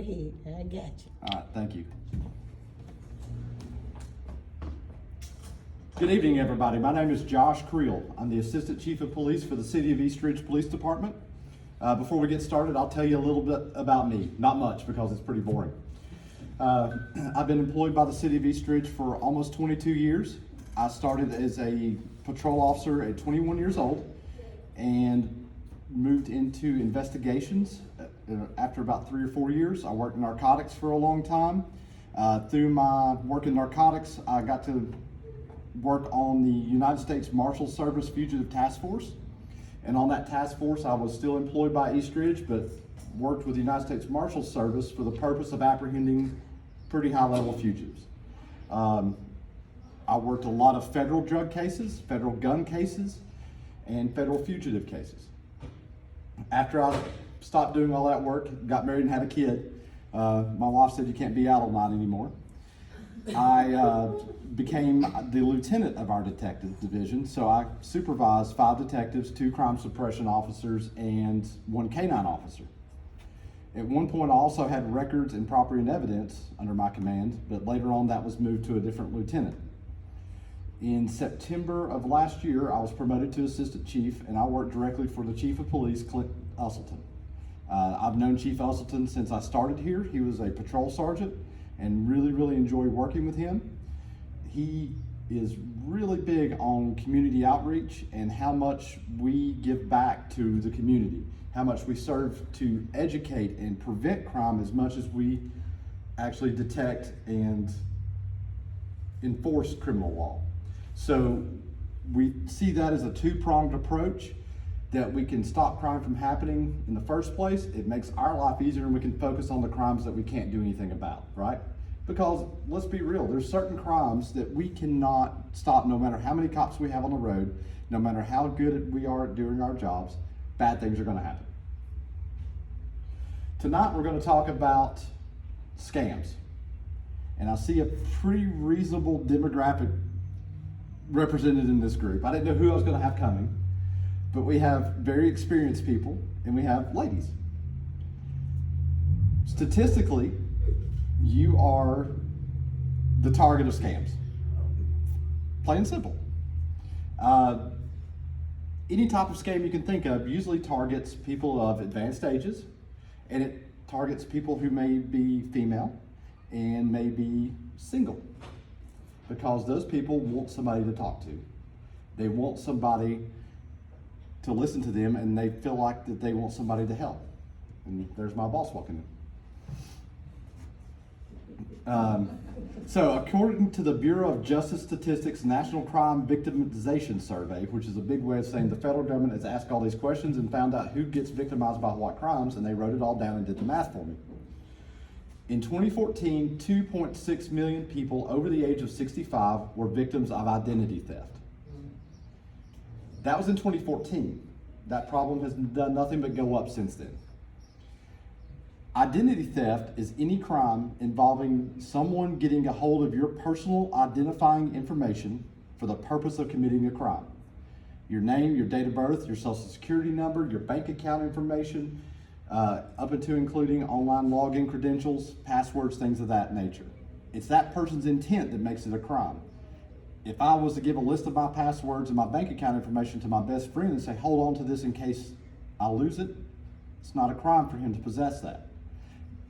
Hey, I got you. All right, thank you. Good evening, everybody. My name is Josh Creel. I'm the Assistant Chief of Police for the City of East Ridge Police Department. Before we get started, I'll tell you a little bit about me. Not much, because it's pretty boring. I've been employed by the City of East Ridge for almost 22 years. I started as a patrol officer at 21 years old and moved into investigations after about 3 or 4 years. I worked in narcotics for a long time. Through my work in narcotics, I got to work on the United States Marshal Service Fugitive Task Force. And on that task force, I was still employed by East Ridge, but worked with the United States Marshal Service for the purpose of apprehending pretty high-level fugitives. I worked a lot of federal drug cases, federal gun cases, and federal fugitive cases. After I stopped doing all that work, got married and had a kid, my wife said, "You can't be out all night anymore." I became the lieutenant of our detective division, so I supervised 5 detectives, 2 crime suppression officers, and 1 canine officer. At one point, I also had records and property and evidence under my command, but later on that was moved to a different lieutenant. In September of last year, I was promoted to assistant chief, and I worked directly for the chief of police, Clint Usselton. I've known Chief Usselton since I started here. He was a patrol sergeant, and really enjoy working with him. He is really big on community outreach and how much we give back to the community, how much we serve to educate and prevent crime as much as we actually detect and enforce criminal law. So we see that as a 2-pronged approach, that we can stop crime from happening in the first place. It makes our life easier, and we can focus on the crimes that we can't do anything about, right? Because let's be real, there's certain crimes that we cannot stop no matter how many cops we have on the road, no matter how good we are at doing our jobs, bad things are gonna happen. Tonight we're gonna talk about scams. And I see a pretty reasonable demographic represented in this group. I didn't know who I was gonna have coming, but we have very experienced people and we have ladies. Statistically, you are the target of scams. Plain and simple. Any type of scam you can think of usually targets people of advanced ages, and it targets people who may be female and may be single, because those people want somebody to talk to. They want somebody to listen to them, and they feel like that they want somebody to help. And there's my boss walking in. So according to the Bureau of Justice Statistics National Crime Victimization Survey, which is a big way of saying the federal government has asked all these questions and found out who gets victimized by what crimes, and they wrote it all down and did the math for me. In 2014, 2.6 million people over the age of 65 were victims of identity theft. That was in 2014. That problem has done nothing but go up since then. Identity theft is any crime involving someone getting a hold of your personal identifying information for the purpose of committing a crime. Your name, your date of birth, your social security number, your bank account information, up into including online login credentials, passwords, things of that nature. It's that person's intent that makes it a crime. If I was to give a list of my passwords and my bank account information to my best friend and say, hold on to this in case I lose it, it's not a crime for him to possess that.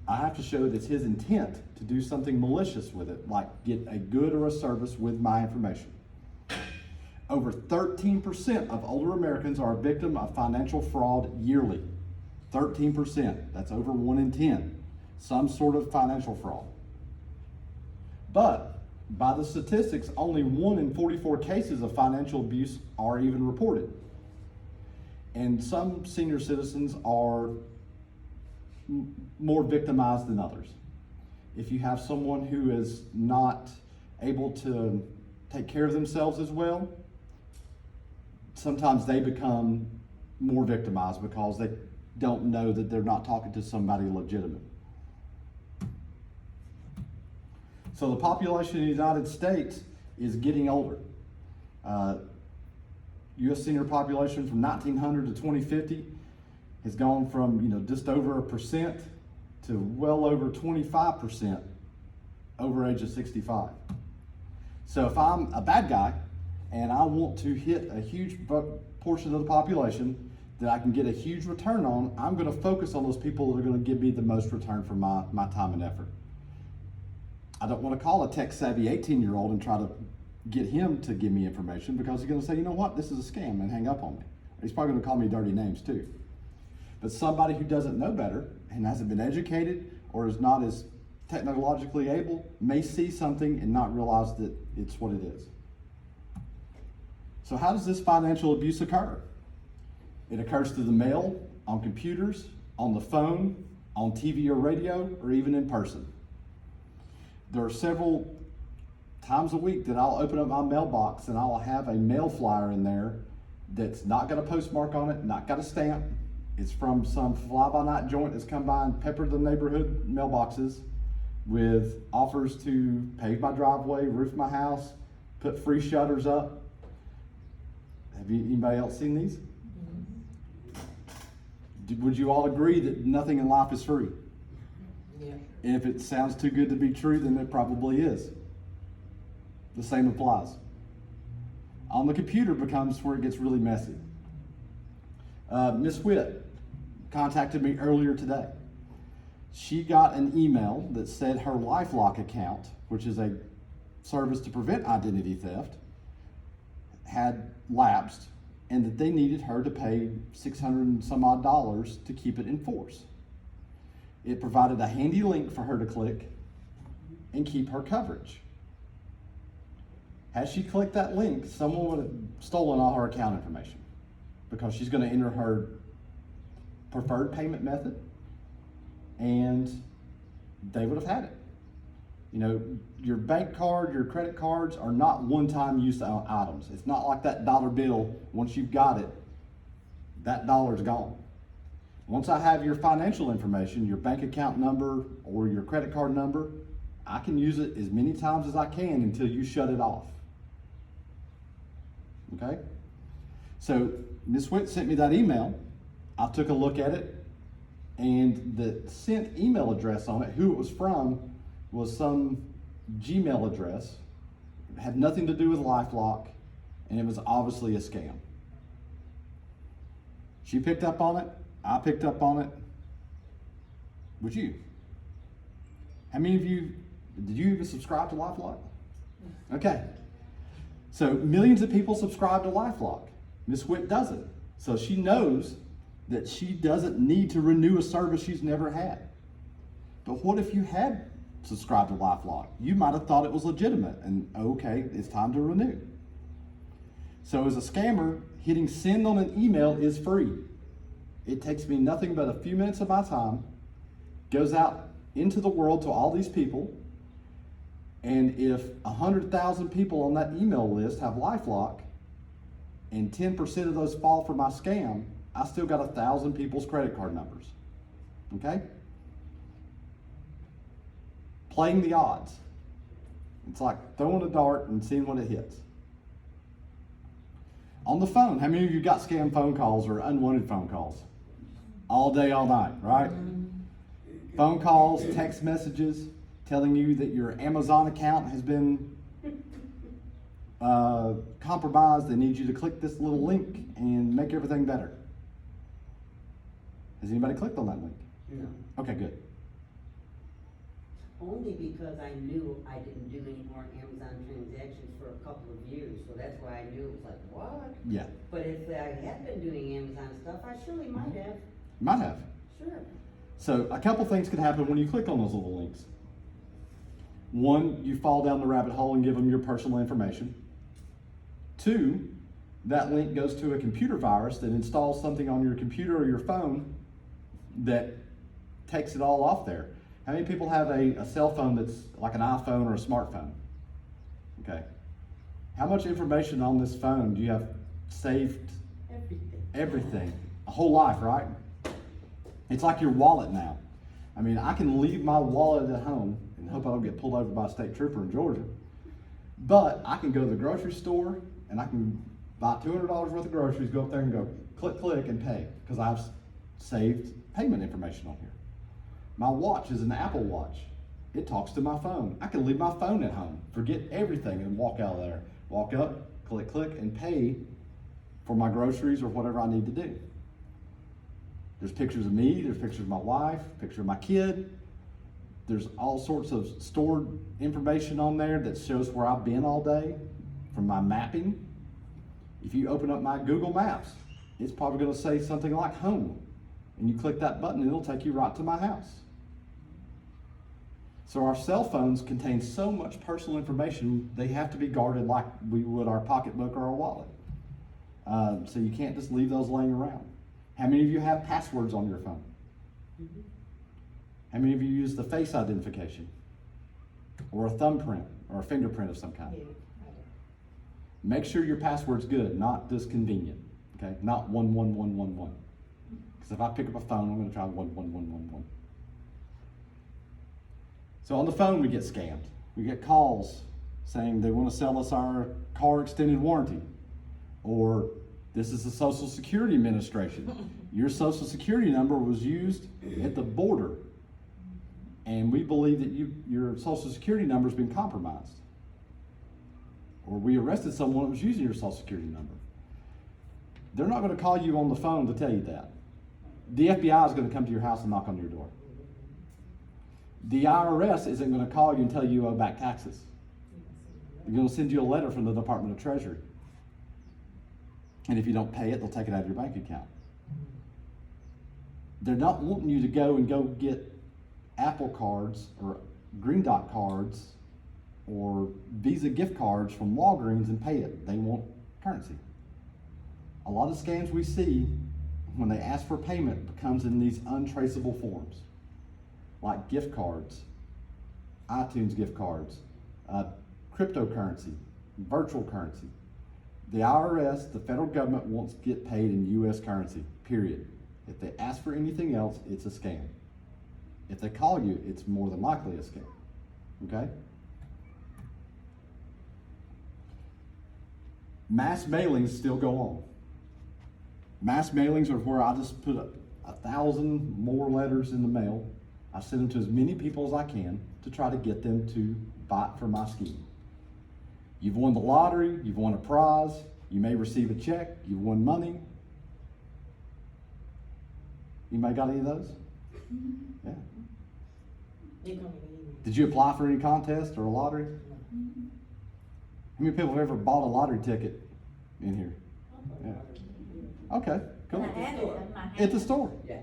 I have to show that it's his intent to do something malicious with it, like get a good or a service with my information. Over 13% of older Americans are a victim of financial fraud yearly. 13%, that's over 1 in 10, some sort of financial fraud. But by the statistics, only 1 in 44 cases of financial abuse are even reported. And some senior citizens are more victimized than others. If you have someone who is not able to take care of themselves as well, sometimes they become more victimized because they don't know that they're not talking to somebody legitimate. So the population in the United States is getting older. U.S. senior population from 1900 to 2050 has gone from just over 1% to well over 25% over age of 65. So if I'm a bad guy and I want to hit a huge portion of the population that I can get a huge return on, I'm going to focus on those people that are going to give me the most return for my time and effort. I don't want to call a tech-savvy 18-year-old and try to get him to give me information, because he's going to say, you know what, this is a scam, and hang up on me. He's probably going to call me dirty names too. But somebody who doesn't know better and hasn't been educated or is not as technologically able may see something and not realize that it's what it is. So how does this financial abuse occur? It occurs through the mail, on computers, on the phone, on TV or radio, or even in person. There are several times a week that I'll open up my mailbox and I'll have a mail flyer in there that's not got a postmark on it, not got a stamp. It's from some fly-by-night joint that's come by and peppered the neighborhood mailboxes with offers to pave my driveway, roof my house, put free shutters up. Have anybody else seen these? Would you all agree that nothing in life is free? Yeah. And if it sounds too good to be true, then it probably is. The same applies. On the computer becomes where it gets really messy. Miss Witt contacted me earlier today. She got an email that said her LifeLock account, which is a service to prevent identity theft, had lapsed, and that they needed her to pay $600 and some odd to keep it in force. It provided a handy link for her to click and keep her coverage. Had she clicked that link, someone would have stolen all her account information, because she's going to enter her preferred payment method and they would have had it. You know, your bank card, your credit cards are not one-time use items. It's not like that dollar bill. Once you've got it, that dollar's gone. Once I have your financial information, your bank account number or your credit card number, I can use it as many times as I can until you shut it off. Okay? So Ms. Witt sent me that email. I took a look at it, and the sent email address on it, who it was from, was some Gmail address. It had nothing to do with LifeLock, and it was obviously a scam. She picked up on it. I picked up on it. Would you? How many of you, did you even subscribe to LifeLock? Okay. So millions of people subscribe to LifeLock. Ms. Witt doesn't. So she knows that she doesn't need to renew a service she's never had. But what if you had subscribed to LifeLock? You might have thought it was legitimate and okay, it's time to renew. So as a scammer, hitting send on an email is free. It takes me nothing but a few minutes of my time, goes out into the world to all these people, and if 100,000 people on that email list have LifeLock, and 10% of those fall for my scam, I still got 1,000 people's credit card numbers. Okay? Playing the odds. It's like throwing a dart and seeing what it hits. On the phone, how many of you got scam phone calls or unwanted phone calls? All day, all night, right? Phone calls, text messages telling you that your Amazon account has been compromised. They need you to click this little link and make everything better. Has anybody clicked on that link? No. Okay, good. Only because I knew I didn't do any more Amazon transactions for a couple of years, so that's why I knew it was like, what? Yeah, But if I had been doing Amazon stuff, I surely might have. might have. Sure. So a couple things can happen when you click on those little links. One, you fall down the rabbit hole and give them your personal information. Two, that link goes to a computer virus that installs something on your computer or your phone that takes it all off there. How many people have a cell phone that's like an iPhone or a smartphone? Okay. How much information on this phone do you have saved? Everything. Everything. A whole life, right? It's like your wallet now. I mean, I can leave my wallet at home and hope I don't get pulled over by a state trooper in Georgia. But I can go to the grocery store and I can buy $200 worth of groceries, go up there and go click, click, and pay, because I've saved payment information on here. My watch is an Apple Watch. It talks to my phone. I can leave my phone at home, forget everything, and walk out of there. Walk up, click, and pay for my groceries or whatever I need to do. There's pictures of me, there's pictures of my wife, picture of my kid. There's all sorts of stored information on there that shows where I've been all day from my mapping. If you open up my Google Maps, it's probably going to say something like home. And you click that button, it'll take you right to my house. So our cell phones contain so much personal information, they have to be guarded like we would our pocketbook or our wallet. So you can't just leave those laying around. How many of you have passwords on your phone? How many of you use the face identification? Or a thumbprint or a fingerprint of some kind? Make sure your password's good, not just convenient. Okay, not 11111. Because if I pick up a phone, I'm going to try 11111. So on the phone, we get scammed. We get calls saying they want to sell us our car extended warranty, or this is the Social Security Administration. Your Social Security number was used at the border, and we believe that your Social Security number has been compromised, or we arrested someone that was using your Social Security number. They're not going to call you on the phone to tell you that. The FBI is going to come to your house and knock on your door. The IRS isn't going to call you and tell you owe back taxes. They're going to send you a letter from the Department of Treasury. And if you don't pay it, they'll take it out of your bank account. They're not wanting you to go get Apple cards or Green Dot cards or Visa gift cards from Walgreens and pay it. They want currency. A lot of scams we see when they ask for payment comes in these untraceable forms, like gift cards, iTunes gift cards, cryptocurrency, virtual currency. The IRS, the federal government, wants to get paid in U.S. currency, period. If they ask for anything else, it's a scam. If they call you, it's more than likely a scam, okay? Mass mailings still go on. Mass mailings are where I just put 1,000 more letters in the mail. I send them to as many people as I can to try to get them to buy for my scheme. You've won the lottery, you've won a prize, you may receive a check, you've won money. Anybody got any of those? Yeah. Did you apply for any contest or a lottery? How many people have ever bought a lottery ticket in here? Yeah. Okay, cool. At the store. Yeah.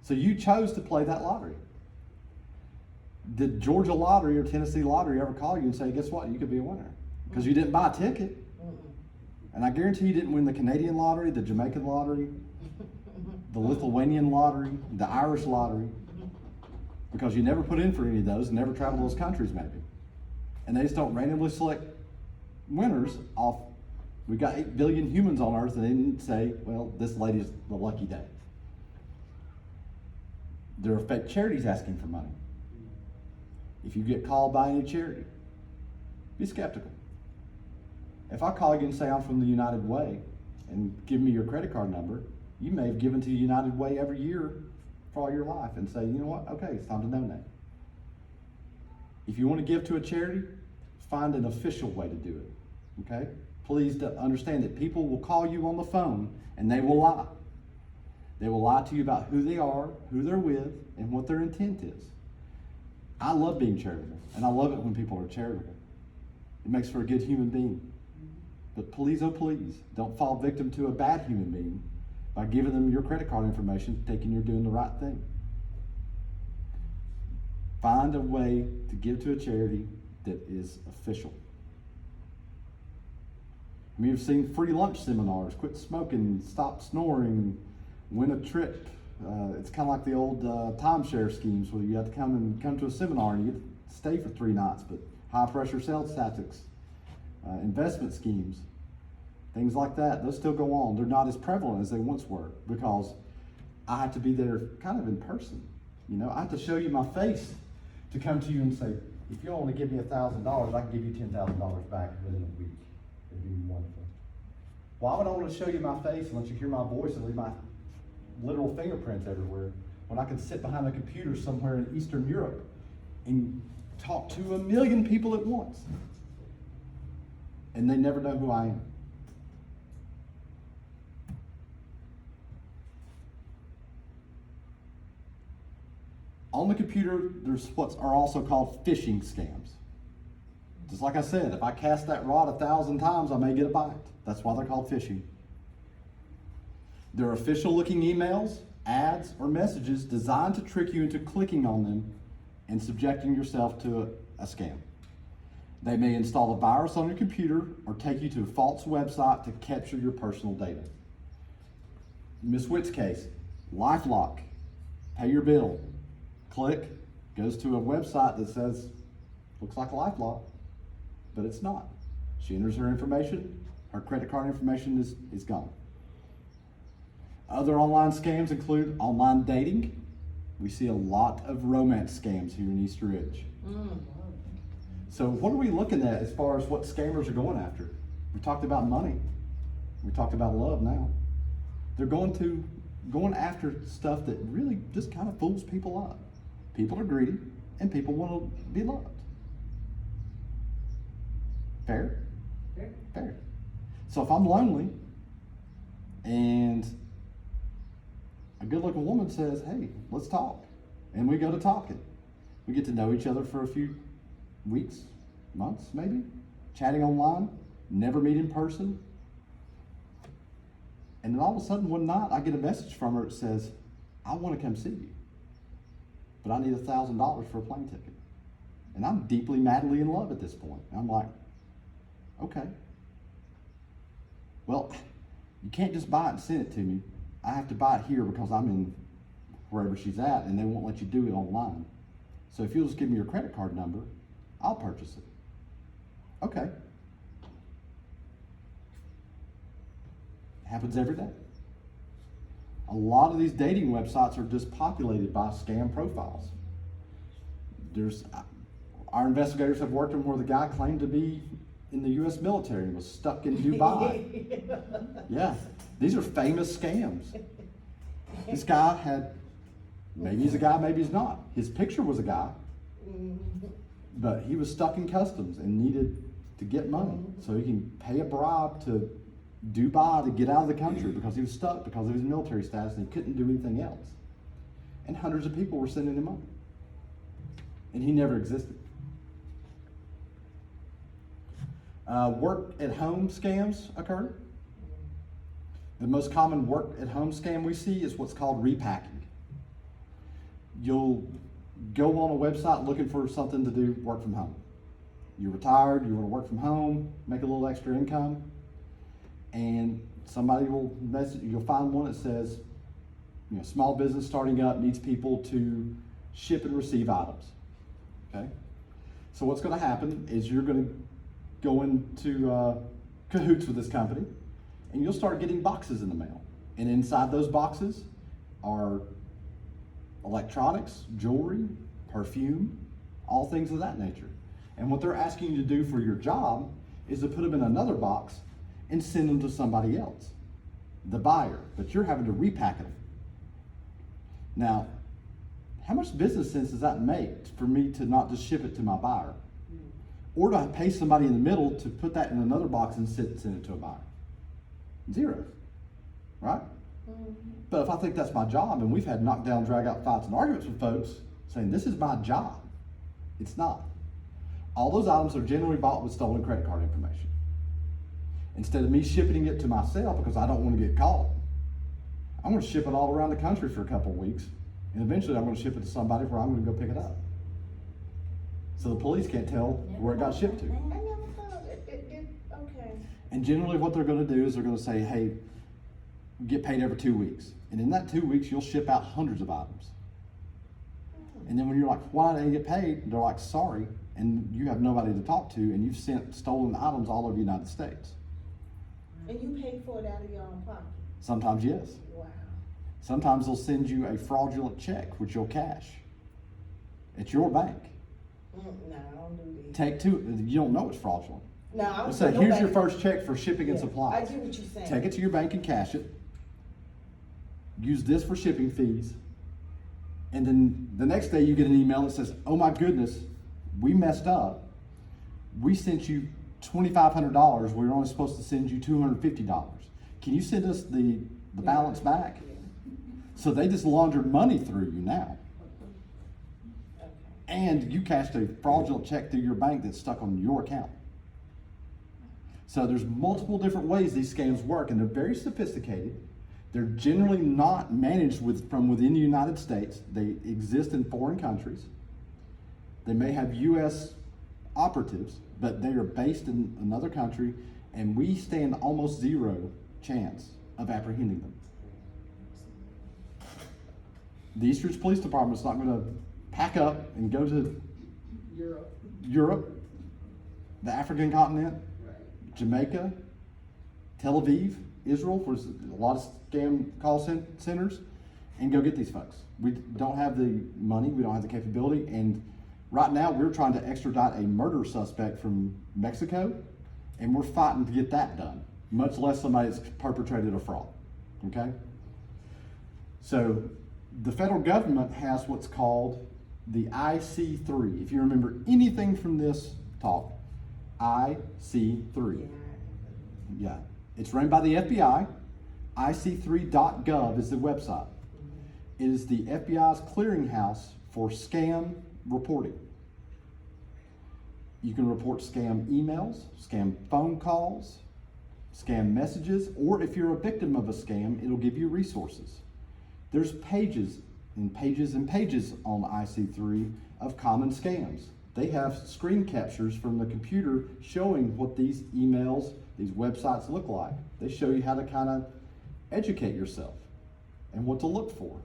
So you chose to play that lottery. Did Georgia Lottery or Tennessee Lottery ever call you and say, guess what, you could be a winner? Because you didn't buy a ticket. And I guarantee you didn't win the Canadian lottery, the Jamaican lottery, the Lithuanian lottery, the Irish lottery, because you never put in for any of those and never traveled those countries maybe. And they just don't randomly select winners off, we got 8 billion humans on earth, and they didn't say, well, this lady's the lucky day. There are fake charities asking for money. If you get called by any charity, be skeptical. If I call you and say I'm from the United Way and give me your credit card number, you may have given to the United Way every year for all your life and say, you know what, okay, it's time to donate. If you want to give to a charity, find an official way to do it, okay? Please understand that people will call you on the phone and they will lie. They will lie to you about who they are, who they're with, and what their intent is. I love being charitable, and I love it when people are charitable. It makes for a good human being. But please, oh please, don't fall victim to a bad human being by giving them your credit card information, thinking you're doing the right thing. Find a way to give to a charity that is official. I mean, you've seen free lunch seminars, quit smoking, stop snoring, win a trip. It's kind of like the old timeshare schemes where you have to come to a seminar and you get to stay for 3 nights, but high pressure sales tactics, investment schemes, things like that, those still go on. They're not as prevalent as they once were because I have to be there kind of in person. You know, I have to show you my face to come to you and say, if you'll only give me $1,000, I can give you $10,000 back within a week. It'd be wonderful. Why would I want to show you my face and let you hear my voice and leave my literal fingerprints everywhere when I can sit behind a computer somewhere in Eastern Europe and talk to 1 million people at once. And they never know who I am. On the computer, there's what are also called phishing scams. Just like I said, if I cast that rod 1,000 times, I may get a bite. That's why they're called phishing. They're official looking emails, ads, or messages designed to trick you into clicking on them and subjecting yourself to a scam. They may install a virus on your computer or take you to a false website to capture your personal data. Ms. Witt's case, LifeLock, pay your bill. Click, goes to a website that says, looks like a LifeLock, but it's not. She enters her information, her credit card information is gone. Other online scams include online dating. We see a lot of romance scams here in East Ridge. So what are we looking at as far as what scammers are going after? We talked about money. We talked about love now. They're going after stuff that really just kind of fools people up. People are greedy and people want to be loved. Fair? Fair. Fair. So if I'm lonely and a good looking woman says, hey, let's talk. And we go to talking. We get to know each other for a few weeks, months maybe, chatting online, never meet in person. And then all of a sudden one night I get a message from her that says, I want to come see you, but I need $1,000 for a plane ticket. And I'm deeply, madly in love at this point. And I'm like, okay. Well, you can't just buy it and send it to me. I have to buy it here because I'm in wherever she's at and they won't let you do it online. So if you'll just give me your credit card number, I'll purchase it. Okay. Happens every day. A lot of these dating websites are just populated by scam profiles. Our investigators have worked on where the guy claimed to be in the U.S. military and was stuck in Dubai. Yeah, these are famous scams. This guy had, maybe he's a guy, maybe he's not. His picture was a guy, but he was stuck in customs and needed to get money so he can pay a bribe to Dubai to get out of the country because he was stuck because of his military status and he couldn't do anything else. And hundreds of people were sending him money. And he never existed. Work at home scams occur. The most common work at home scam we see is what's called repacking. You'll go on a website looking for something to do work from home. You're retired, you want to work from home, make a little extra income, and somebody will message, you'll find one that says, small business starting up needs people to ship and receive items. Okay? So what's going to happen is you're going to go into cahoots with this company and you'll start getting boxes in the mail. And inside those boxes are electronics, jewelry, perfume, all things of that nature. And what they're asking you to do for your job is to put them in another box and send them to somebody else, the buyer, but you're having to repack them. Now, how much business sense does that make for me to not just ship it to my buyer? Or to pay somebody in the middle to put that in another box and send it to a buyer? Zero, right? But if I think that's my job, and we've had knockdown, drag out fights and arguments with folks saying this is my job, it's not. All those items are generally bought with stolen credit card information. Instead of me shipping it to myself because I don't want to get caught, I'm going to ship it all around the country for a couple of weeks, and eventually I'm going to ship it to somebody where I'm going to go pick it up. So the police can't tell where it got shipped to. I never thought it. Okay. And generally what they're going to do is they're going to say, hey, get paid every 2 weeks. And in that 2 weeks, you'll ship out hundreds of items. And then when you're like, why didn't I get paid? They're like, sorry. And you have nobody to talk to, and you've sent stolen items all over the United States. And you paid for it out of your own pocket? Sometimes, yes. Wow. Sometimes they'll send you a fraudulent check, which you'll cash. It's your bank. No, I don't do that. Take two, you don't know it's fraudulent. No, I They'll don't say, do here's your nobody. first check for shipping and I supplies. get what you're saying. Take it to your bank and cash it. Use this for shipping fees. And then the next day you get an email that says, oh my goodness, we messed up. We sent you $2,500. We were only supposed to send you $250. Can you send us the balance back? So they just laundered money through you now. Okay. And you cashed a fraudulent check through your bank that's stuck on your account. So there's multiple different ways these scams work, and they're very sophisticated. They're generally not managed from within the United States. They exist in foreign countries. They may have U.S. operatives, but they are based in another country, and we stand almost zero chance of apprehending them. The Eastridge Police Department's not going to pack up and go to Europe, the African continent, Jamaica, Tel Aviv, Israel, where there's a lot of scam call centers, and go get these folks. We don't have the money, we don't have the capability, and right now we're trying to extradite a murder suspect from Mexico, and we're fighting to get that done, much less somebody that's perpetrated a fraud, okay? So the federal government has what's called the IC3. If you remember anything from this talk, IC3. Yeah, it's run by the FBI. IC3.gov is the website. It is the FBI's clearinghouse for scam reporting. You can report scam emails, scam phone calls, scam messages, or if you're a victim of a scam, it'll give you resources. There's pages and pages and pages on IC3 of common scams. They have screen captures from the computer showing what these emails, these websites look like. They show you how to kind of educate yourself and what to look for.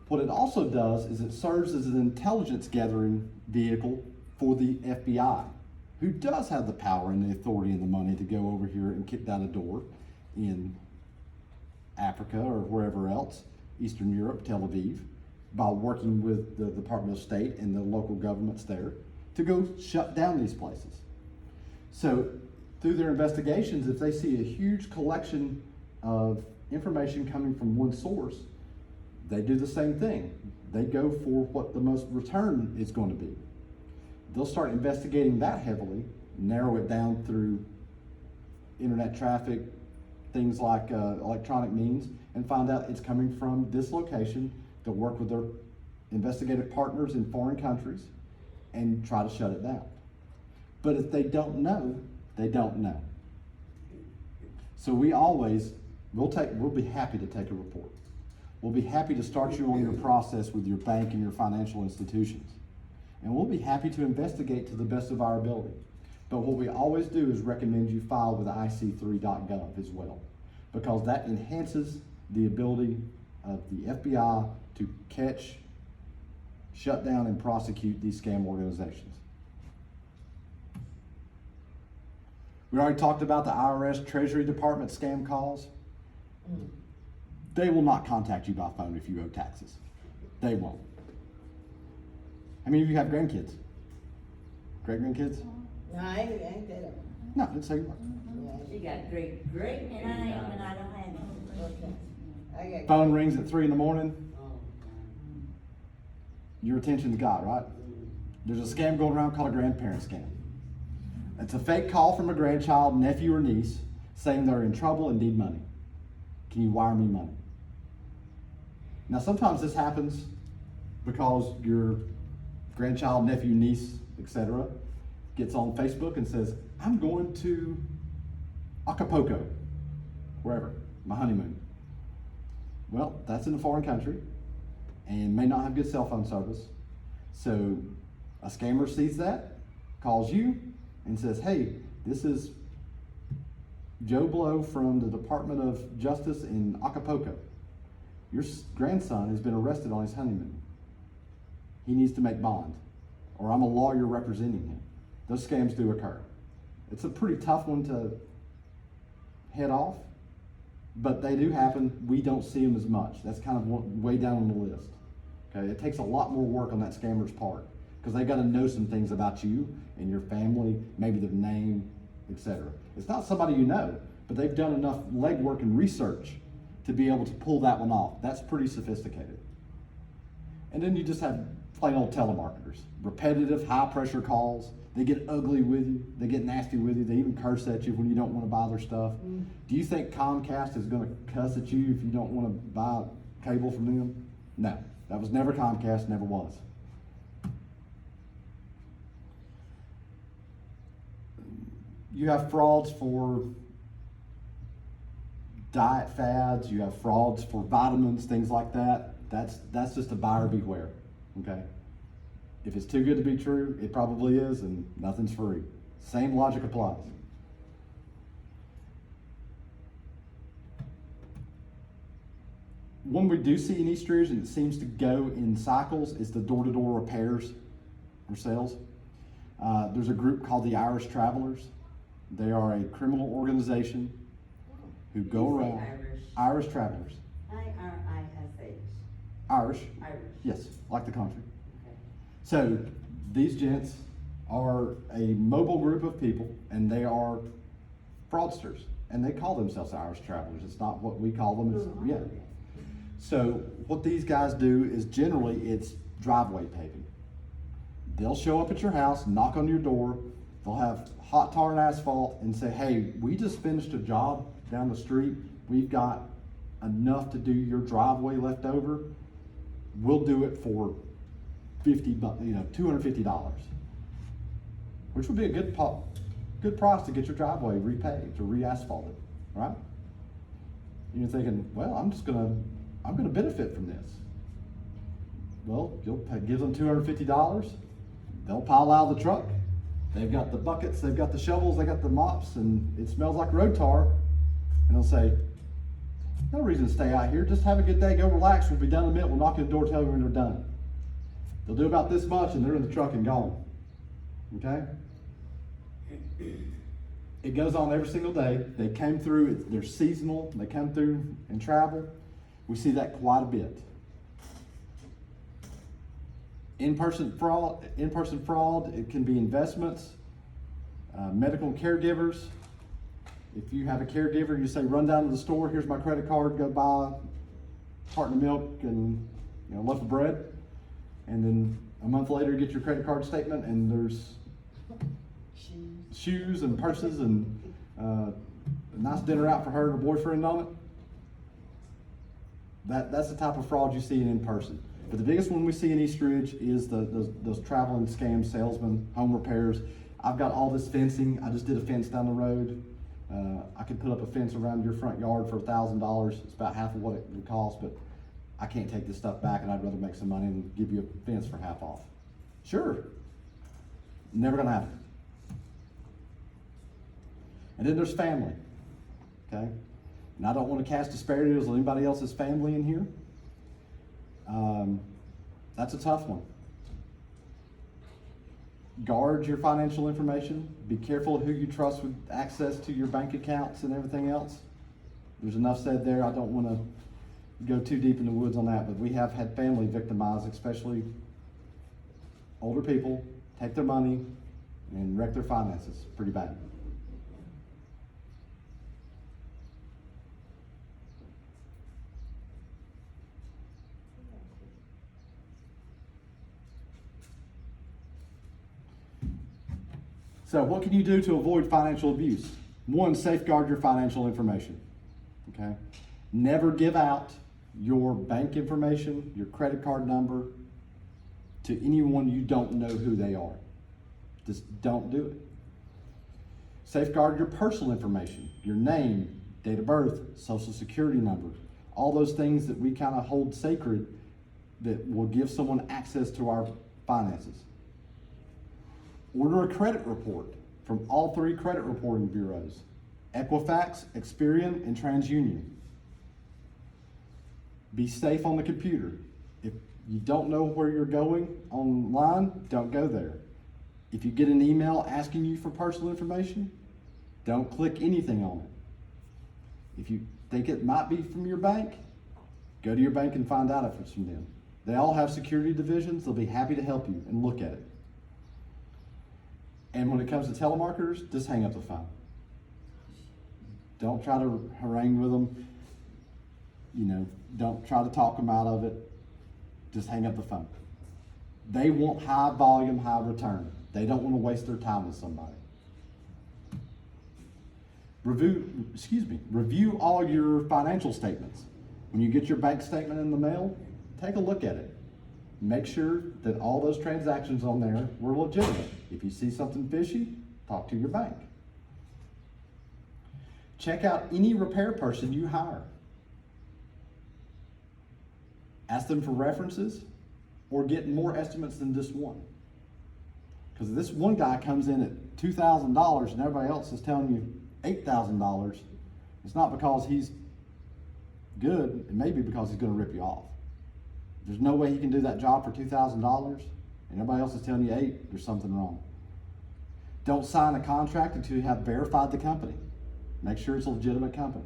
What it also does is it serves as an intelligence gathering vehicle for the FBI, who does have the power and the authority and the money to go over here and kick down a door in Africa or wherever else, Eastern Europe, Tel Aviv, by working with the Department of State and the local governments there to go shut down these places. So through their investigations, if they see a huge collection of information coming from one source, they do the same thing. They go for what the most return is going to be. They'll start investigating that heavily, narrow it down through internet traffic, things like electronic means, and find out it's coming from this location. They'll work with their investigative partners in foreign countries and try to shut it down. But if they don't know, they don't know. So we'll be happy to take a report. We'll be happy to start you on your process with your bank and your financial institutions. And we'll be happy to investigate to the best of our ability. But what we always do is recommend you file with IC3.gov as well, because that enhances the ability of the FBI to catch, shut down, and prosecute these scam organizations. We already talked about the IRS Treasury Department scam calls. They will not contact you by phone if you owe taxes. They won't. How many of you have grandkids? Great grandkids? No, I ain't that old. No, let's say you are. Yeah, She got great And I don't have okay. I got. Phone rings at 3 in the morning. Oh, Your attention's got, right? There's a scam going around called a grandparent scam. It's a fake call from a grandchild, nephew, or niece saying they're in trouble and need money. Can you wire me money? Now, sometimes this happens because your grandchild, nephew, niece, etc., gets on Facebook and says, I'm going to Acapulco, wherever, my honeymoon. Well, that's in a foreign country and may not have good cell phone service. So a scammer sees that, calls you, and says, hey, this is Joe Blow from the Department of Justice in Acapulco. Your grandson has been arrested on his honeymoon. He needs to make bond, or I'm a lawyer representing him. Those scams do occur. It's a pretty tough one to head off, but they do happen. We don't see them as much. That's kind of way down on the list. Okay, it takes a lot more work on that scammer's part because they got to know some things about you and your family, maybe their name, etc. It's not somebody you know, but they've done enough legwork and research to be able to pull that one off. That's pretty sophisticated. And then you just have plain old telemarketers, repetitive, high pressure calls. They get ugly with you. They get nasty with you. They even curse at you when you don't want to buy their stuff. Do you think Comcast is going to cuss at you if you don't want to buy cable from them? No, that was never Comcast, never was. You have frauds for diet fads. You have frauds for vitamins, things like that. That's just a buyer beware, okay? If it's too good to be true, it probably is, and nothing's free. Same logic applies. One we do see in East Ridge, and it seems to go in cycles, is the door-to-door repairs or sales. There's a group called the Irish Travelers. They are a criminal organization who go You say around. Irish. Irish Travelers. IRISH. Irish. Irish. Yes, like the country. Okay. So these gents are a mobile group of people, and they are fraudsters, and they call themselves Irish Travelers. It's not what we call them. It's, yeah. So what these guys do is generally it's driveway paving. They'll show up at your house, knock on your door. They'll have hot tar and asphalt and say, "Hey, we just finished a job down the street. We've got enough to do your driveway left over. We'll do it for $250, which would be a good price to get your driveway repaved or re-asphalted, right?" And you're thinking, "Well, I'm gonna benefit from this." Well, give them $250. They'll pile out of the truck. They've got the buckets, they've got the shovels, they got the mops, and it smells like road tar. And they'll say, "No reason to stay out here. Just have a good day. Go relax. We'll be done in a minute. We'll knock on the door, tell you when they're done." They'll do about this much, and they're in the truck and gone. Okay? It goes on every single day. They came through. They're seasonal. They come through and travel. We see that quite a bit. In-person fraud. It can be investments, medical caregivers. If you have a caregiver, you say, "Run down to the store. Here's my credit card. Go buy a carton of milk and a loaf of bread." And then a month later, you get your credit card statement, and there's shoes and purses and a nice dinner out for her and her boyfriend on it. That's the type of fraud you see in person. But the biggest one we see in East Ridge is those traveling scam salesmen, home repairs. I've got all this fencing. I just did a fence down the road. I could put up a fence around your front yard for $1,000. It's about half of what it would cost, but I can't take this stuff back, and I'd rather make some money and give you a fence for half off. Sure. Never gonna happen. And then there's family, okay? And I don't want to cast disparities on anybody else's family in here. That's a tough one. Guard your financial information. Be careful of who you trust with access to your bank accounts and everything else. There's enough said there. I don't want to go too deep in the woods on that, but we have had family victimized, especially older people, take their money and wreck their finances pretty bad. So what can you do to avoid financial abuse? One, safeguard your financial information, okay? Never give out your bank information, your credit card number to anyone you don't know who they are. Just don't do it. Safeguard your personal information, your name, date of birth, social security number, all those things that we kind of hold sacred that will give someone access to our finances. Order a credit report from all 3 credit reporting bureaus, Equifax, Experian, and TransUnion. Be safe on the computer. If you don't know where you're going online, don't go there. If you get an email asking you for personal information, don't click anything on it. If you think it might be from your bank, go to your bank and find out if it's from them. They all have security divisions. They'll be happy to help you and look at it. And when it comes to telemarketers, just hang up the phone. Don't try to harangue with them. Don't try to talk them out of it. just hang up the phone. They want high volume, high return. They don't want to waste their time with somebody. Review all your financial statements. When you get your bank statement in the mail, take a look at it. Make sure that all those transactions on there were legitimate. If you see something fishy, talk to your bank. Check out any repair person you hire. Ask them for references or get more estimates than just one. Because if this one guy comes in at $2,000 and everybody else is telling you $8,000, it's not because he's good, it may be because he's going to rip you off. There's no way he can do that job for $2,000 and everybody else is telling you $8,000, there's something wrong. Don't sign a contract until you have verified the company. Make sure it's a legitimate company.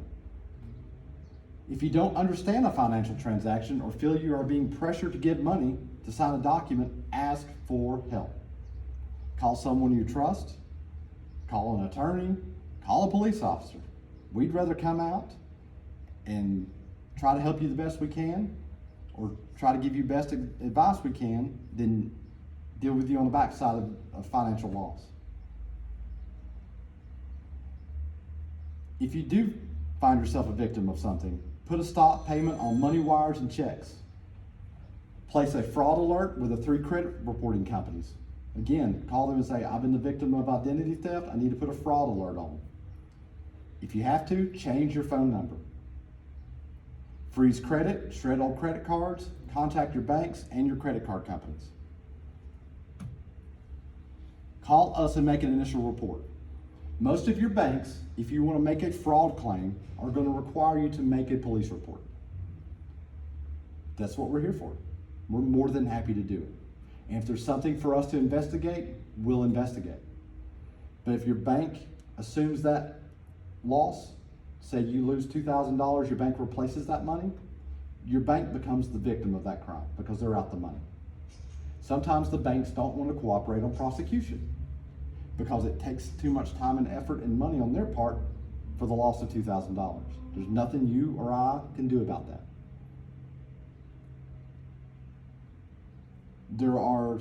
If you don't understand a financial transaction or feel you are being pressured to give money to sign a document, ask for help. Call someone you trust, call an attorney, call a police officer. We'd rather come out and try to help you the best we can or try to give you best advice we can than deal with you on the backside of financial loss. If you do find yourself a victim of something, put a stop payment on money wires and checks. Place a fraud alert with the 3 credit reporting companies. Again, call them and say, I've been the victim of identity theft, I need to put a fraud alert on. If you have to, change your phone number. Freeze credit, shred old credit cards, contact your banks and your credit card companies. Call us and make an initial report. Most of your banks, if you want to make a fraud claim, are going to require you to make a police report. That's what we're here for. We're more than happy to do it. And if there's something for us to investigate, we'll investigate. But if your bank assumes that loss, say you lose $2,000, your bank replaces that money, your bank becomes the victim of that crime because they're out the money. Sometimes the banks don't want to cooperate on prosecution because it takes too much time and effort and money on their part for the loss of $2,000. There's nothing you or I can do about that. There are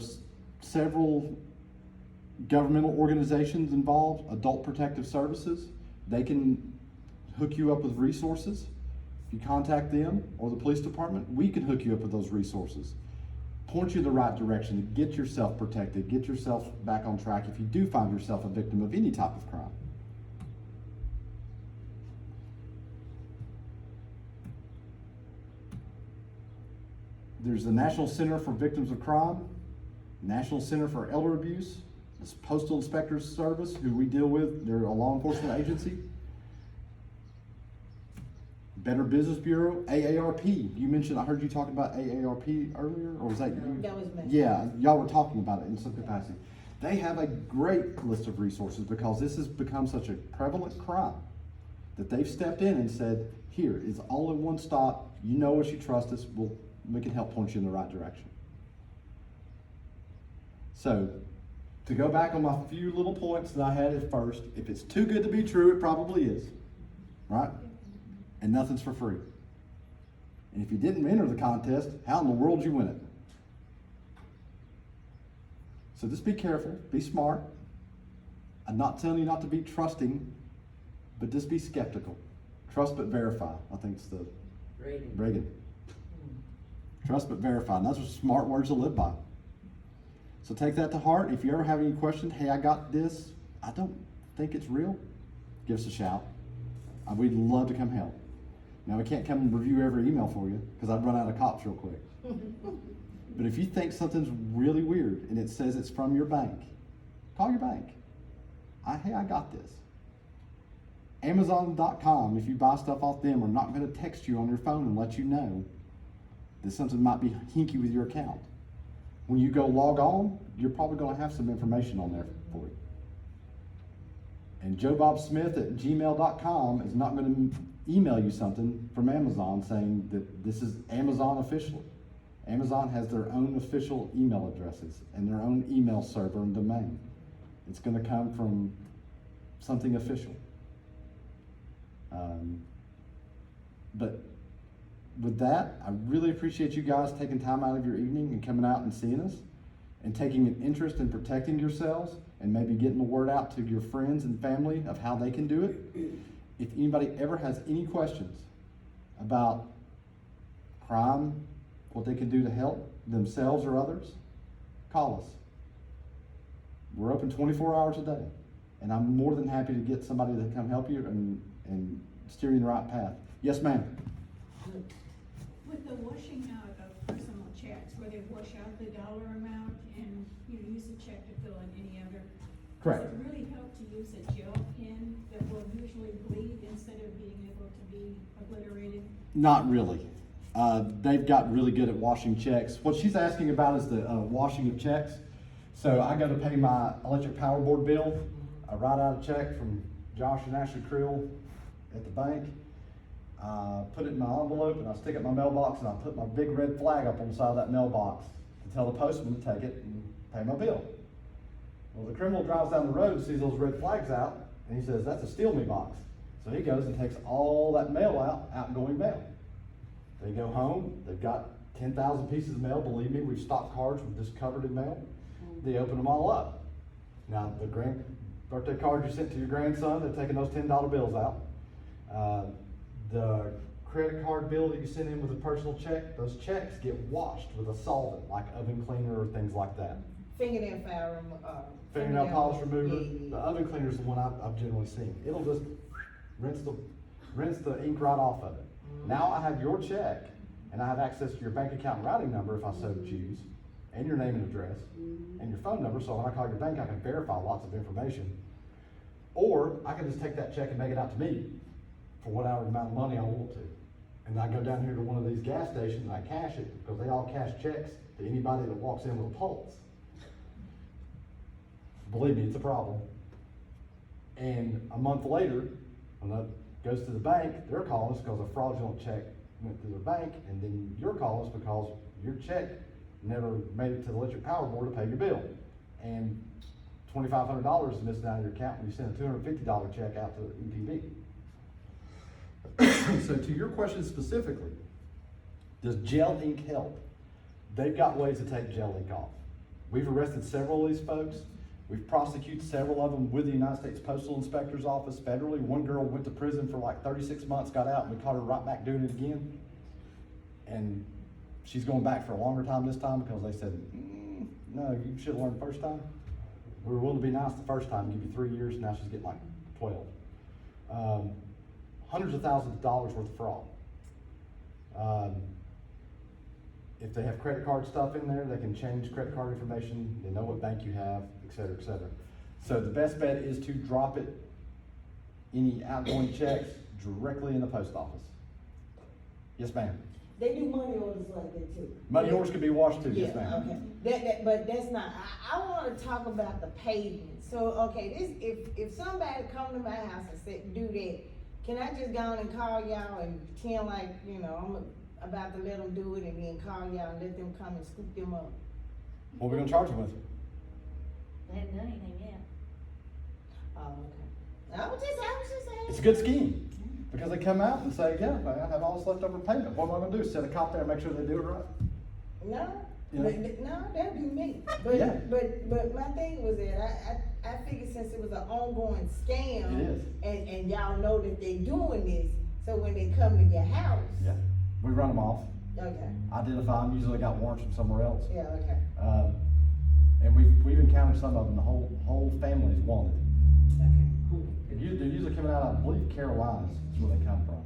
several governmental organizations involved, Adult Protective Services. They can hook you up with resources. If you contact them or the police department, we can hook you up with those resources. Point you in the right direction to get yourself protected, get yourself back on track if you do find yourself a victim of any type of crime. There's the National Center for Victims of Crime, National Center for Elder Abuse, the Postal Inspectors Service, who we deal with, they're a law enforcement agency. Better Business Bureau, AARP. You mentioned, I heard you talking about AARP earlier, or was that you? That was me. Yeah, y'all were talking about it in some capacity. They have a great list of resources because this has become such a prevalent crime that they've stepped in and said, here, it's all in one stop. You know us, you trust us, we can help point you in the right direction. So, to go back on my few little points that I had at first, if it's too good to be true, it probably is, right? And nothing's for free. And if you didn't enter the contest, how in the world did you win it? So just be careful, be smart. I'm not telling you not to be trusting, but just be skeptical. Trust but verify. I think it's the Reagan. Trust but verify. And those are smart words to live by. So take that to heart. If you ever have any questions, hey, I got this, I don't think it's real, give us a shout. We'd love to come help. Now, we can't come and review every email for you because I'd run out of cops real quick. But if you think something's really weird and it says it's from your bank, call your bank. Hey, I got this. Amazon.com, if you buy stuff off them, are not going to text you on your phone and let you know that something might be hinky with your account. When you go log on, you're probably going to have some information on there for you. And joebobsmith@gmail.com is not going to email you something from Amazon saying that this is Amazon official. Amazon has their own official email addresses and their own email server and domain. It's going to come from something official. But with that, I really appreciate you guys taking time out of your evening and coming out and seeing us and taking an interest in protecting yourselves and maybe getting the word out to your friends and family of how they can do it. If anybody ever has any questions about crime, what they can do to help themselves or others, call us. We're open 24 hours a day, and I'm more than happy to get somebody to come help you and steer you in the right path. Yes, ma'am. With the washing out of personal checks, where they wash out the dollar amount and you use the check to fill in any other. Correct. Does it really help to use a gel pen that will usually bleed instead of being able to be obliterated? Not really. They've got really good at washing checks. What she's asking about is the washing of checks. So I go to pay my electric power board bill. I write out a check from Josh and Ashley Creel at the bank. Put it in my envelope and I stick it in my mailbox and I put my big red flag up on the side of that mailbox to tell the postman to take it and pay my bill. Well, the criminal drives down the road, sees those red flags out, and he says, that's a steal me box. So he goes and takes all that mail out, outgoing mail. They go home, they've got 10,000 pieces of mail. Believe me, we've stocked cards with this covered in mail. They open them all up. Now, the birthday card you sent to your grandson, they're taking those $10 bills out. The credit card bill that you send in with a personal check, those checks get washed with a solvent, like oven cleaner or things like that. Fingernail file, Fingernail polish remover. yeah. The oven cleaner is the one I've generally seen. It'll just rinse the ink right off of it. Now I have your check, and I have access to your bank account and routing number if I so choose, and your name and address, and your phone number, so when I call your bank, I can verify lots of information. Or I can just take that check and make it out to me for whatever amount of money I want to. And I go down here to one of these gas stations and I cash it, because they all cash checks to anybody that walks in with a pulse. Believe me, it's a problem. And a month later, when that goes to the bank, they're calling us because a fraudulent check went through the bank, and then you're calling us because your check never made it to the electric power board to pay your bill. And $2,500 is missing out of your account when you send a $250 check out to EPB. So to your question specifically, does gel ink help? They've got ways to take gel ink off. We've arrested several of these folks. We've prosecuted several of them with the United States Postal Inspector's Office federally. One girl went to prison for like 36 months, got out, and we caught her right back doing it again. And she's going back for a longer time this time because they said, no, you should have learned the first time. We were willing to be nice the first time, give you 3 years, now she's getting like 12. Hundreds of thousands of dollars worth of fraud. If they have credit card stuff in there, they can change credit card information, they know what bank you have, et cetera, et cetera. So the best bet is to drop it, any outgoing checks, directly in the post office. Yes, ma'am. They do money orders like that too. Money orders can be washed too, Yeah, yes, ma'am. okay. But that's not, I wanna talk about the pavement. So, okay, if somebody come to my house and say, do that, can I just go on and call y'all and pretend like, I'm about to let them do it and then call y'all and let them come and scoop them up? What are we gonna charge them with? They haven't done anything yet. Oh, okay. I was just saying. It's a good scheme, because they come out and say, yeah, I have all this leftover payment. What am I gonna do? Set a cop there and make sure they do it right? No, Yeah. no, that'd be me. Yeah. But my thing was that I figured since it was an ongoing scam. It is. And y'all know that they doing this, so when they come to your house. Yeah, we run them off, Okay, identify them, usually got warrants from somewhere else. yeah, okay. And we've encountered some of them, the whole family's wanted. Okay. They're usually coming out, I believe, Carolinas is where they come from.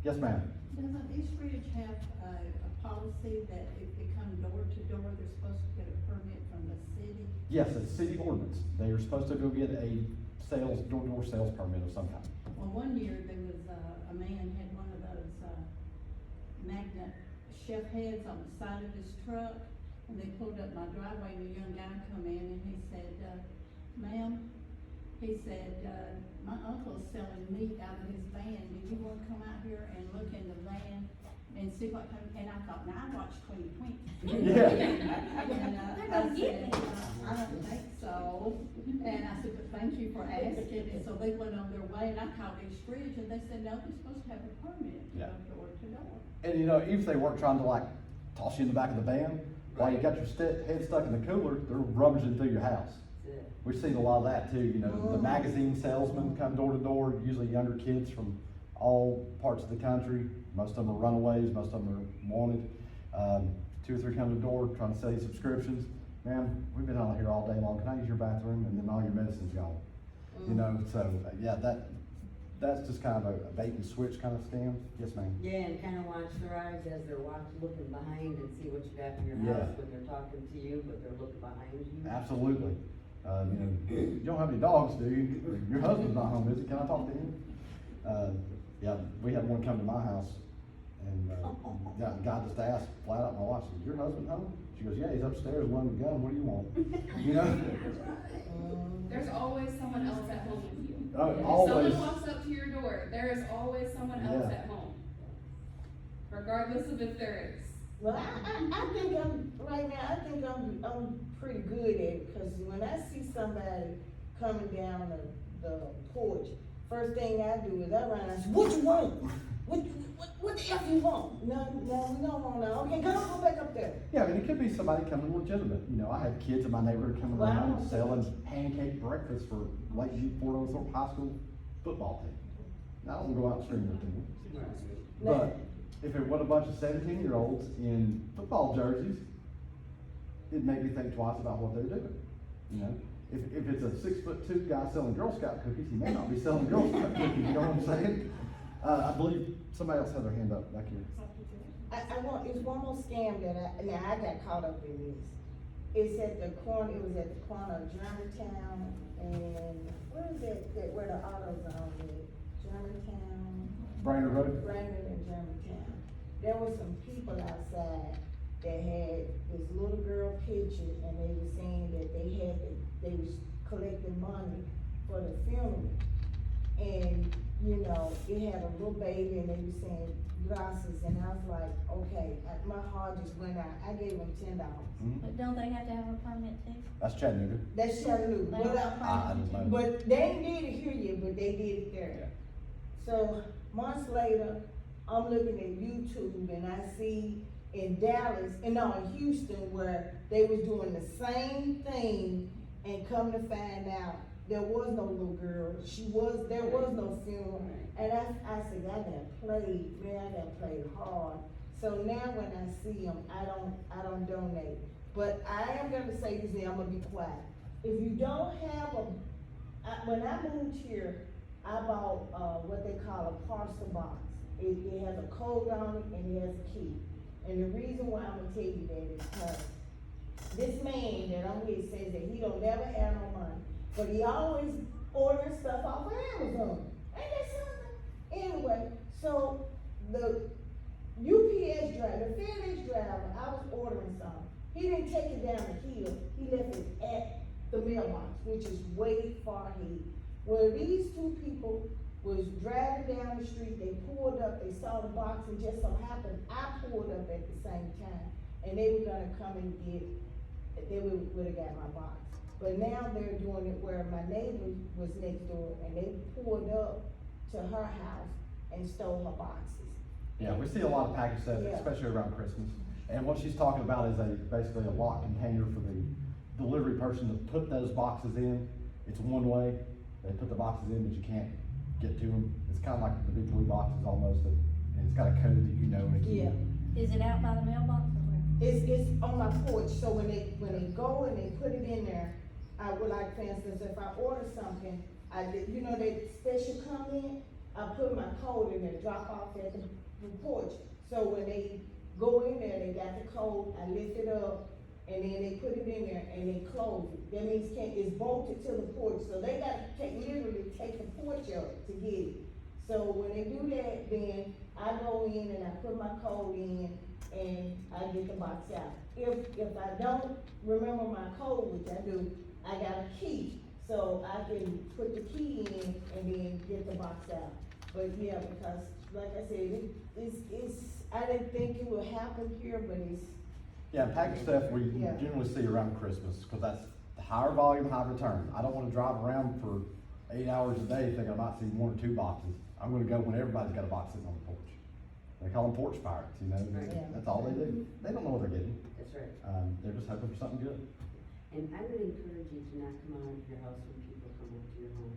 Yes, ma'am. Doesn't East Ridge have a policy that if they come door to door, they're supposed to get a permit from the city? Yes, it's city ordinance. They are supposed to go get a door-to-door sales permit of some kind. Well, one year there was a man had one of those magnet chef heads on the side of his truck, and they pulled up my driveway, and a young guy come in and he said, ma'am, he said, my uncle's selling meat out of his van. Do you want to come out here and look in the van and see and I thought, now I watched 2020. Yeah. And They're gonna get me. I don't think so. And I said, but thank you for asking, and so they went on their way, and I called East Ridge, and they said, no, they're supposed to have a permit to Yeah. go door to door. And you know, even if they weren't trying to like toss you in the back of the van, while you got your head stuck in the cooler, they're rummaging through your house. That's it. We've seen a lot of that too, you know, the magazine salesmen come door to door, usually younger kids from all parts of the country. Most of them are runaways, most of them are wanted. 2 or 3 come to the door trying to sell you subscriptions. Ma'am, we've been out here all day long, can I use your bathroom? And then all your medicine's gone. You know, so, yeah, that's just kind of a bait and switch kind of scam. Yes, ma'am. Yeah, and kind of watch their eyes as they're looking behind and see what you got in your Yeah. house when they're talking to you, but they're looking behind you. Absolutely. You know, you don't have any dogs, do you? Your husband's not home, is he? Can I talk to him? Yeah, we had one come to my house, and, yeah, the guy just asked flat out, my wife, said, your husband home? She goes, yeah, he's upstairs loading the gun, what do you want? You know? There's always someone else at home with you. Oh, If always. someone walks up to your door, there is always someone else Yeah. at home. Regardless of if there is. Well, I think right now, I think I'm pretty good at it, cause when I see somebody coming down the porch, first thing I do is I run and say, what you want? What the F you want? No, we don't want no, okay, go back up there. Yeah, I mean, it could be somebody coming legitimate. You know, I had kids in my neighborhood coming Wow. around selling pancake breakfast for Lakeview Fort Oglethorpe High School football team. Now, I don't go out and stream with them. But if it was a bunch of 17-year-olds in football jerseys, it made me think twice about what they're doing. You know, if it's a 6'2" guy selling Girl Scout cookies, he may not be selling Girl Scout cookies. You know what I'm saying? I believe somebody else had their hand up back here. It's one more scam that I got caught up in this. It was at the corner of Germantown and, where is that where the AutoZone is? Germantown, Brainerd Road. Brainerd and Germantown. There were some people outside that had this little girl picture, and they were saying that they was collecting money for the funeral. And, you know, it had a little baby, and they were saying gracias, and I was like, okay, my heart just went out. I gave them $10. But don't they have to have a permit too? That's Chattanooga. That's Chattanooga. They don't have I a didn't permit. know. But they ain't did it here yet, but they did it there. So months later, I'm looking at YouTube and I see in Dallas, in Houston, where they was doing the same thing, and come to find out there was no little girl. There was no funeral. And I said, I got played hard. So now when I see them, I don't donate. But I am gonna say this, and I'm gonna be quiet. If you don't have when I moved here, I bought, what they call a parcel box. It has a code on it and it has a key. And the reason why I'm gonna tell you that is because this man that I'm with says that he don't never have no money, but he always ordering stuff off of Amazon. Ain't that something? Anyway, so the UPS driver, the FedEx driver, I was ordering something. He didn't take it down the hill, he left it at the mailbox, which is way far ahead. Well, these two people was driving down the street, they pulled up, they saw the box, and just so happened, I pulled up at the same time, and they were gonna come and they would've got my box. But now they're doing it where my neighbor was next door, and they pulled up to her house and stole her boxes. Yeah, we see a lot of package theft, Yeah. especially around Christmas. And what she's talking about is basically a lock container for the delivery person to put those boxes in. It's one way, they put the boxes in, but you can't get to them. It's kind of like the big blue boxes almost, and it's got a code that you know and a key. Yeah. Is it out by the mailbox or where? It's on my porch, so when they go and they put it in there, I would like, for instance, if I order something, you know, that special come in, I put my code in there, drop off at the porch. So when they go in there, they got the code, I lift it up, and then they put it in there and they close it. That means it's bolted to the porch, so they gotta literally take the porch up to get it. So when they do that, then I go in and I put my code in and I get the box out. If I don't remember my code, which I do, I got a key, so I can put the key in and then get the box out. But yeah, because like I said, I didn't think it would happen here, but it's, Yeah, package theft we Yeah. generally see around Christmas, because that's the higher volume, high return. I don't wanna drive around for 8 hours a day thinking I might see 1 or 2 boxes. I'm gonna go when everybody's got a box sitting on the porch. They call them porch pirates, you know, Right. Yeah. that's all they do. They don't know what they're getting. That's right. They're just hoping for something good. And I would encourage you to not come out of your house when people come out to your home.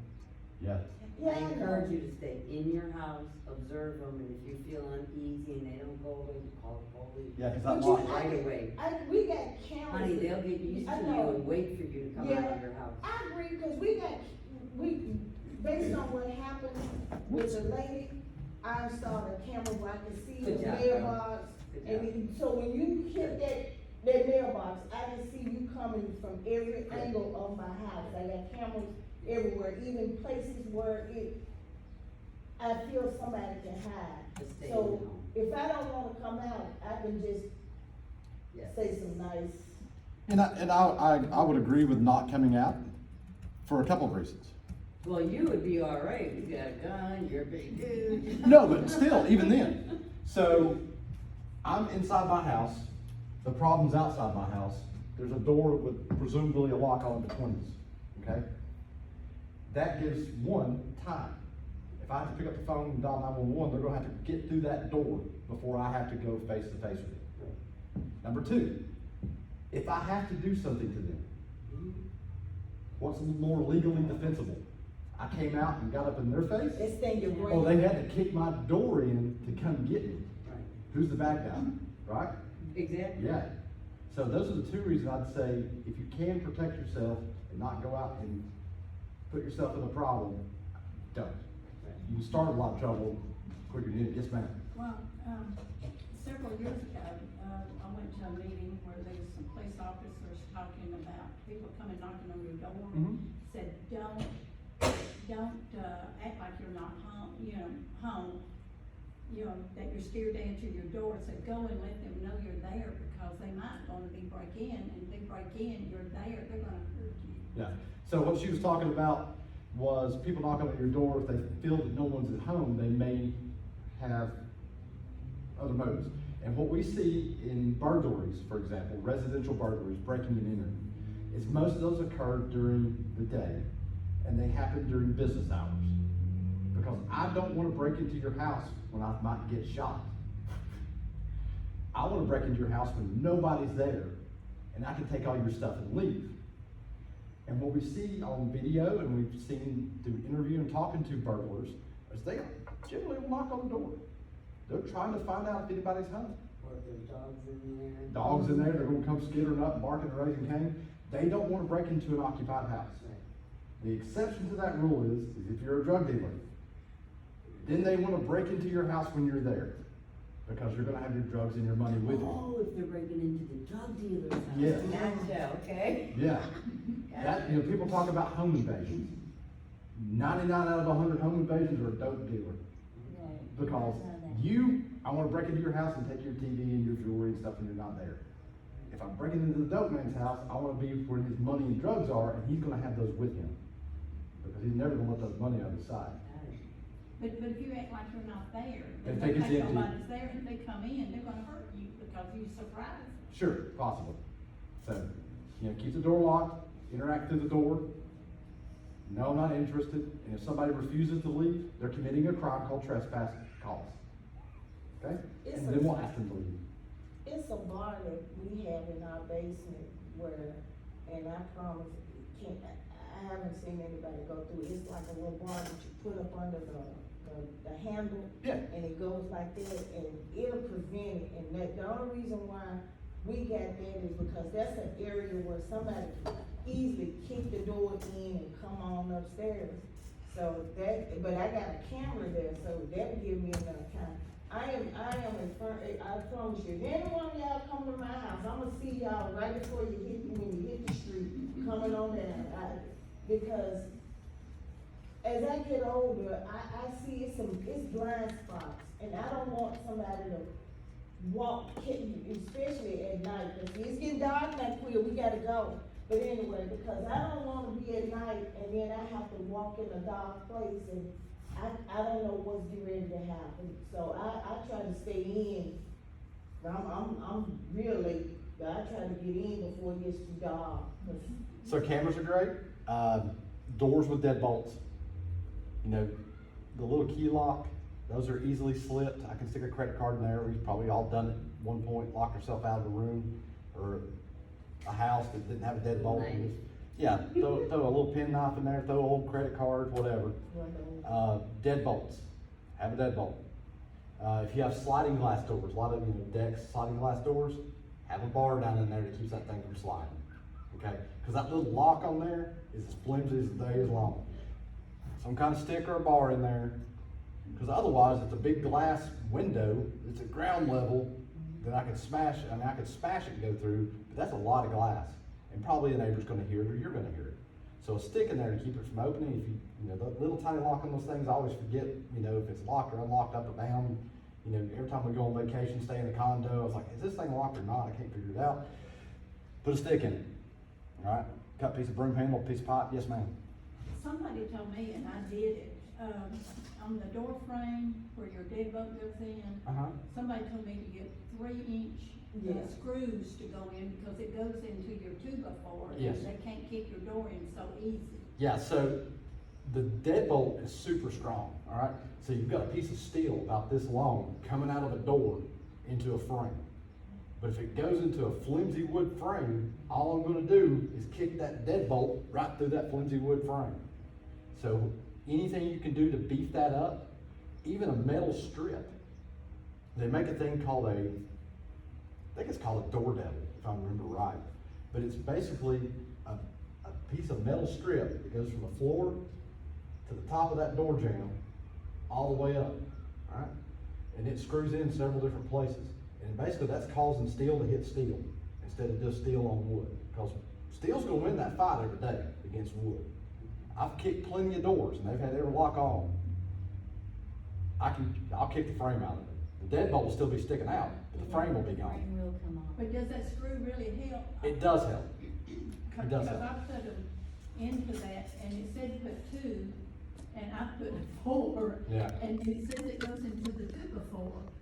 Yeah, Yeah, I I encourage know. you to stay in your house, observe them, and if you feel uneasy and they don't go away, you call the police. yeah, cause But I'm you- like, Right away. We got cameras. Honey, they'll get used I to know. you and wait for you to come out Yeah. of your house. I agree, cause based on what happened with the lady, I installed a camera where I could see the Good job, mailbox. Good And job. so when you hit that mailbox, I can see you coming from every angle of my house. I got cameras everywhere, even places where I feel somebody can hide. Just stay in So your home. if I don't wanna come out, I can just Yes. say some nice. and I would agree with not coming out for a couple of reasons. Well, you would be all right. You got a gun, you're a big dude. No, but still, even then. So, I'm inside my house, the problem's outside my house, there's a door with presumably a lock on it between us, okay? That gives one time. If I have to pick up the phone and dial 911, they're gonna have to get through that door before I have to go face to face with it. Number two, if I have to do something to them, what's more legally defensible? I came out and got up in their face? This thing you're Oh, they bringing. had to kick my door in to come get me. Right. Who's the bad guy, right? Exactly. Yeah. So those are the two reasons I'd say, if you can protect yourself and not go out and put yourself in a problem, don't. Right. You can start a lot of trouble quicker than you need. Yes, ma'am. Well, several years ago, I went to a meeting where there was some police officers talking about people coming knocking on your door. Mhm. Said, don't act like you're not home, that you're scared to answer your door. Said, go and let them know you're there, because they might wanna be break in, and if they break in, you're there, they're gonna hurt you. Yeah. So what she was talking about was people knocking on your door, if they feel that no one's at home, they may have other motives. And what we see in burglaries, for example, residential burglaries, breaking and entering, is most of those occur during the day, and they happen during business hours. Because I don't wanna break into your house when I might get shot. I wanna break into your house when nobody's there, and I can take all your stuff and leave. And what we see on video, and we've seen through interview and talking to burglars, is they generally will knock on the door. They're trying to find out if anybody's home. Or if there's dogs in there. Dogs in there, they're gonna come skittering up, barking and raising Cain. They don't wanna break into an occupied house. Right. The exception to that rule is if you're a drug dealer, then they wanna break into your house when you're there, because you're gonna have your drugs and your money with you. Oh, if they're breaking into the drug dealer's house. Yes. Gotcha, okay. Yeah. That, you know, people talk about home invasions. 99 out of 100 home invasions are a dope dealer. Because I wanna break into your house and take your TV and your jewelry and stuff and you're not there. If I'm breaking into the dope man's house, I wanna be where his money and drugs are, and he's gonna have those with him. Because he's never gonna let those money on his side. Got it. But if you act like you're not there, And then think they it's think empty. nobody's there, and if they come in, they're gonna hurt you because you surprised them. Sure, possible. So, you know, keep the door locked, interact through the door. No, I'm not interested, and if somebody refuses to leave, they're committing a crime called trespass, call us. Okay? It's And a- then we'll ask them to leave. It's a bar that we have in our basement where, and I promise, I haven't seen anybody go through, it's like a little bar that you put up under the handle. Yeah. And it goes like that, and it'll prevent it, and the only reason why we got that is because that's an area where somebody can easily kick the door in and come on upstairs. So that, but I got a camera there, so that would give me enough time. I am in front, I promise you, if any one of y'all come to my house, I'ma see y'all right before you when you hit the street, coming on down. Because as I get older, I see it's blind spots, and I don't want somebody to walk, especially at night, cause it's getting dark now, Quill, we gotta go. But anyway, because I don't wanna be at night, and then I have to walk in a dark place, and I don't know what's getting ready to happen, so I try to stay in. I'm really but I try to get in before it gets too dark. 'Cause So cameras are great. Doors with deadbolts. You know, the little key lock, those are easily slipped. I can stick a credit card in there. We've probably all done it at one point, locked ourselves out of a room or a house that didn't have a deadbolt. Nice. Yeah, throw a little pen knife in there, throw an old credit card, whatever. Deadbolts, have a deadbolt. If you have sliding glass doors, a lot of, decks, sliding glass doors, have a bar down in there that keeps that thing from sliding, okay? Cause that little lock on there is as flimsy as the day is long. Some kind of stick or a bar in there, cause otherwise it's a big glass window, it's at ground level, that I could smash it and go through, but that's a lot of glass. And probably a neighbor's gonna hear it or you're gonna hear it. So a stick in there to keep it from opening, if you, the little tiny lock on those things, I always forget, if it's locked or unlocked up or down. Every time we go on vacation, stay in a condo, I was like, is this thing locked or not? I can't figure it out. Put a stick in it, all right? Cut piece of broom handle, piece of pipe, yes ma'am. Somebody told me, and I did it, on the door frame where your deadbolt goes in, Uh-huh. somebody told me to get 3-inch Yeah. screws to go in because it goes into your 2x4. Yes. And they can't kick your door in so easy. Yeah, so the deadbolt is super strong, all right? So you've got a piece of steel about this long coming out of a door into a frame. But if it goes into a flimsy wood frame, all I'm gonna do is kick that deadbolt right through that flimsy wood frame. So anything you can do to beef that up, even a metal strip. They make a thing called I think it's called a door devil, if I remember right. But it's basically a piece of metal strip that goes from the floor to the top of that door jamb, all the way up, alright? And it screws in several different places. And basically that's causing steel to hit steel instead of just steel on wood. Because steel's gonna win that fight every day against wood. I've kicked plenty of doors and they've had every lock on. I'll kick the frame out of it. The deadbolt will still be sticking out, but the frame will be gone. Frame will come off. But does that screw really help? It does help. It does Because help. I put them into that and it said put 2 and I put 4. Yeah. And it says it goes into the 2x4.